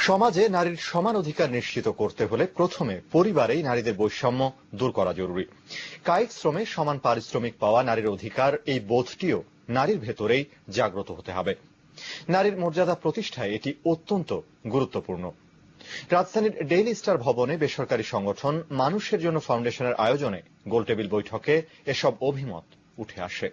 সমাজে নারীর সমান অধিকার নিশ্চিত করতে হলে প্রথমে পরিবারেই নারীদের বৈষম্য দূর করা জরুরি। কায়িক শ্রমে সমান পারিশ্রমিক পাওয়া নারীর অধিকার, এই বোধটিও নারীর ভেতরেই জাগ্রত হতে হবে। নারীর মর্যাদা প্রতিষ্ঠায় এটি অত্যন্ত গুরুত্বপূর্ণ। রাজধানীর ডেইলি স্টার ভবনে বেসরকারি সংগঠন মানুষের জন্য ফাউন্ডেশনের আয়োজনে গোলটেবিল বৈঠকে এসব অভিমত উঠে আসে।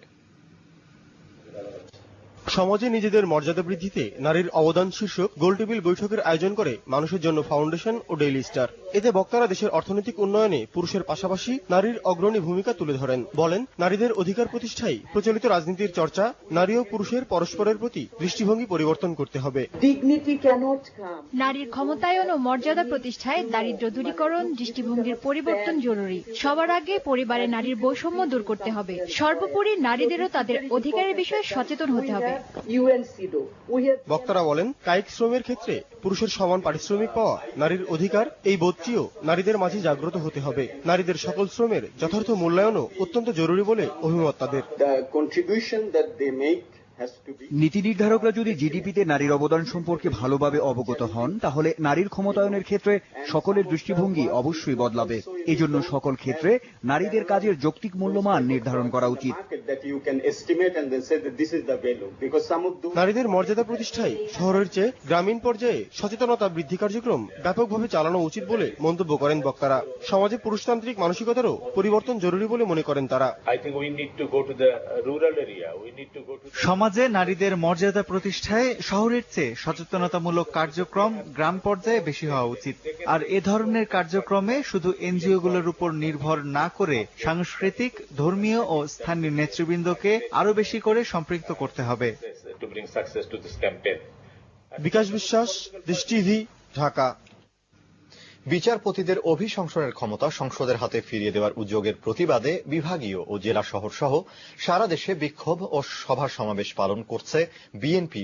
সমাজে নিজেদের মর্যাদা বৃদ্ধিতে নারীর অবদান শীর্ষক গোলটেবিল বৈঠকের আয়োজন করে মানুষের জন্য ফাউন্ডেশন ও ডেইলি স্টার। এতে বক্তারা দেশের অর্থনৈতিক উন্নয়নে পুরুষের পাশাপাশি নারীর অগ্রণী ভূমিকা তুলে ধরেন। বলেন, নারীদের অধিকার প্রতিষ্ঠায় প্রচলিত রাজনীতির চর্চা, নারী ও পুরুষের পরস্পরের প্রতি দৃষ্টিভঙ্গি পরিবর্তন করতে হবে। নারীর ক্ষমতায়ন ও মর্যাদা প্রতিষ্ঠায় দারিদ্র্য দূরীকরণ, দৃষ্টিভঙ্গির পরিবর্তন জরুরি। সবার আগে পরিবারে নারীর বৈষম্য দূর করতে হবে। সর্বোপরি নারীদেরও তাদের অধিকারের বিষয়ে সচেতন হতে হবে। বক্তারা বলেন, কায়িক শ্রমের ক্ষেত্রে পুরুষের সমান পারিশ্রমিক পাওয়া নারীর অধিকার, এই বোধটিও নারীদের মাঝে জাগ্রত হতে হবে। নারীদের সকল শ্রমের যথার্থ মূল্যায়নও অত্যন্ত জরুরি বলে অভিমত তাদের। নীতি নির্ধারকরা যদি জিডিপিতে নারীর অবদান সম্পর্কে ভালোভাবে অবগত হন, তাহলে নারীর ক্ষমতায়নের ক্ষেত্রে সকলের দৃষ্টিভঙ্গি অবশ্যই বদলাবে। এজন্য সকল ক্ষেত্রে নারীদের কাজের যৌক্তিক মূল্যমান নির্ধারণ করা উচিত। নারীদের মর্যাদা প্রতিষ্ঠায় শহরের চেয়ে গ্রামীণ পর্যায়ে সচেতনতা বৃদ্ধি কার্যক্রম ব্যাপকভাবে চালানো উচিত বলে মন্তব্য করেন বক্তারা। সমাজে পুরুষতান্ত্রিক মানসিকতারও পরিবর্তন জরুরি বলে মনে করেন তারা। সমাজে নারীদের মর্যাদা প্রতিষ্ঠায় শহরের চেয়ে সচেতনতামূলক কার্যক্রম গ্রাম পর্যায়ে বেশি হওয়া উচিত। আর এ ধরনের কার্যক্রমে শুধু এনজিওগুলোর উপর নির্ভর না করে সাংস্কৃতিক, ধর্মীয় ও স্থানীয় নেতৃবৃন্দকে আরো বেশি করে সম্পৃক্ত করতে হবে। বিকাশ বিশ্বাস, দেশ টিভি, ঢাকা। বিচারপতিদের অভিশংসনের ক্ষমতা সংসদের হাতে ফিরিয়ে দেওয়ার উদ্যোগের প্রতিবাদে বিভাগীয় ও জেলা শহর সহ সারা দেশে বিক্ষোভ ও সভা সমাবেশ পালন করছে বিএনপি